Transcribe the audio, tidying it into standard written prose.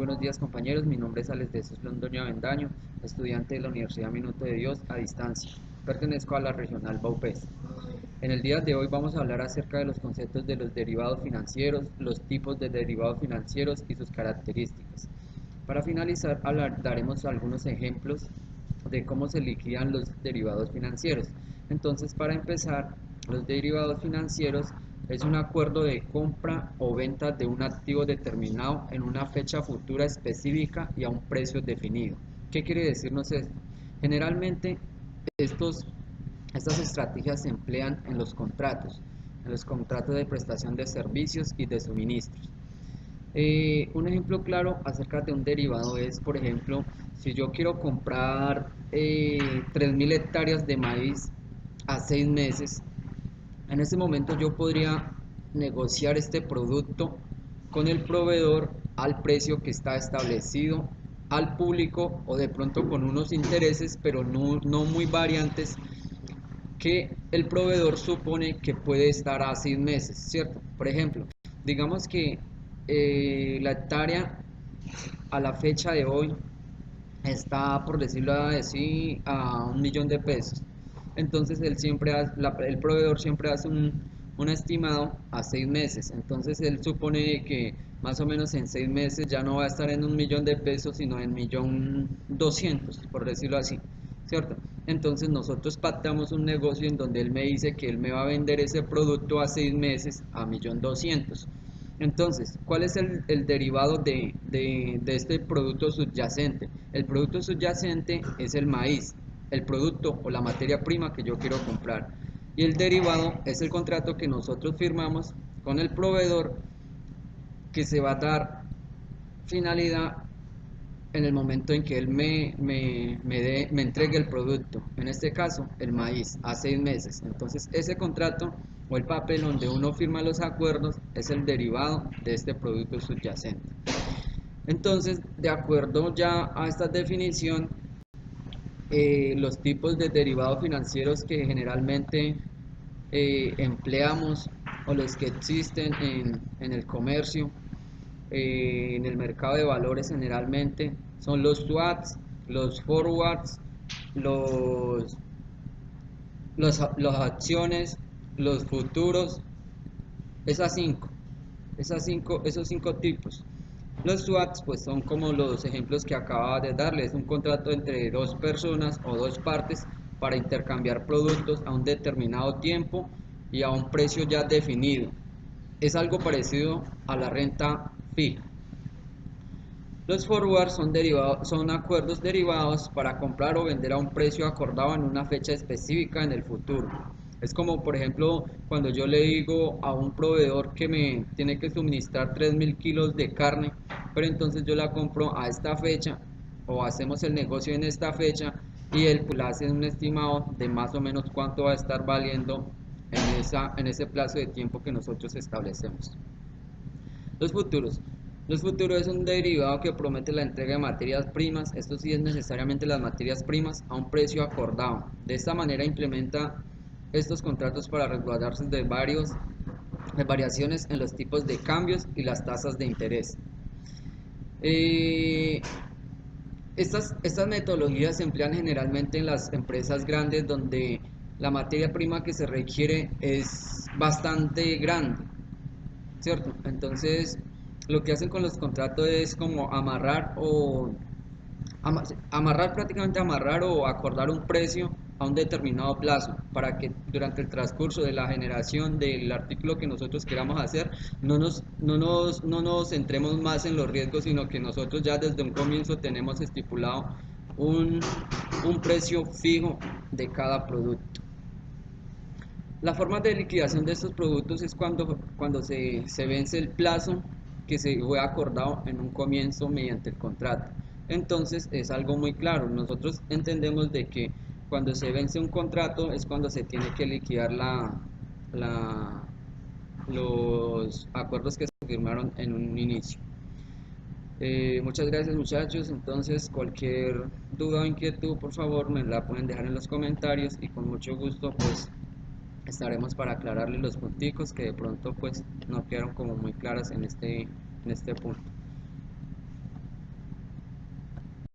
buenos días compañeros, mi nombre es Alex de Jesús Londoño Avendaño, estudiante de la Universidad Minuto de Dios a distancia. Pertenezco a la regional Baupés. En el día de hoy vamos a hablar acerca de los conceptos de los derivados financieros, los tipos de derivados financieros y sus características. Para finalizar, daremos algunos ejemplos de cómo se liquidan los derivados financieros. Entonces, para empezar, los derivados financieros es un acuerdo de compra o venta de un activo determinado en una fecha futura específica y a un precio definido. ¿Qué quiere decirnos esto? Generalmente, estas estrategias se emplean en los contratos de prestación de servicios y de suministros. Un ejemplo claro acerca de un derivado es, por ejemplo, si yo quiero comprar 3.000 hectáreas de maíz a 6 meses, en ese momento yo podría negociar este producto con el proveedor al precio que está establecido al público o de pronto con unos intereses, pero no muy variantes, que el proveedor supone que puede estar a 6 meses, ¿cierto? Por ejemplo, digamos que la hectárea a la fecha de hoy está, por decirlo así, a 1.000.000 de pesos. Entonces el proveedor siempre hace un estimado a 6 meses. Entonces él supone que más o menos en 6 meses ya no va a estar en 1.000.000 de pesos, sino en 1.200.000, por decirlo así, ¿cierto? Entonces nosotros pactamos un negocio en donde él me dice que él me va a vender ese producto a 6 meses a 1.200.000. Entonces, ¿cuál es el derivado de este producto subyacente? El producto subyacente es el maíz, el producto o la materia prima que yo quiero comprar. Y el derivado es el contrato que nosotros firmamos con el proveedor, que se va a dar finalidad en el momento en que él me entregue el producto, en este caso el maíz, a 6 meses. Entonces ese contrato o el papel donde uno firma los acuerdos es el derivado de este producto subyacente. Entonces, de acuerdo ya a esta definición, los tipos de derivados financieros que generalmente empleamos, o los que existen en el comercio, en el mercado de valores generalmente, son los swaps, los forwards, los, las acciones, los futuros, esos cinco tipos. Los swaps pues son como los ejemplos que acababa de darles, un contrato entre dos personas o dos partes para intercambiar productos a un determinado tiempo y a un precio ya definido. Es algo parecido a la renta fija. Los forwards son acuerdos derivados para comprar o vender a un precio acordado en una fecha específica en el futuro. Es como, por ejemplo, cuando yo le digo a un proveedor que me tiene que suministrar 3.000 kilos de carne, pero entonces yo la compro a esta fecha o hacemos el negocio en esta fecha, y él pues hace un estimado de más o menos cuánto va a estar valiendo en ese plazo de tiempo que nosotros establecemos. Los futuros. Los futuros es un derivado que promete la entrega de materias primas, esto sí es necesariamente las materias primas, a un precio acordado. De esta manera implementa estos contratos para resguardarse de variaciones en los tipos de cambios y las tasas de interés. Estas metodologías se emplean generalmente en las empresas grandes, donde la materia prima que se requiere es bastante grande, ¿cierto? Entonces, lo que hacen con los contratos es como prácticamente amarrar o acordar un precio a un determinado plazo, para que durante el transcurso de la generación del artículo que nosotros queramos hacer no nos centremos más en los riesgos, sino que nosotros ya desde un comienzo tenemos estipulado un, un precio fijo de cada producto. La forma de liquidación de estos productos es cuando se vence el plazo que se fue acordado en un comienzo mediante el contrato. Entonces es algo muy claro. Nosotros entendemos de que cuando se vence un contrato es cuando se tiene que liquidar los acuerdos que se firmaron en un inicio. Muchas gracias muchachos. Entonces cualquier duda o inquietud, por favor me la pueden dejar en los comentarios, y con mucho gusto pues estaremos para aclararles los punticos que de pronto pues no quedaron como muy claras en este punto.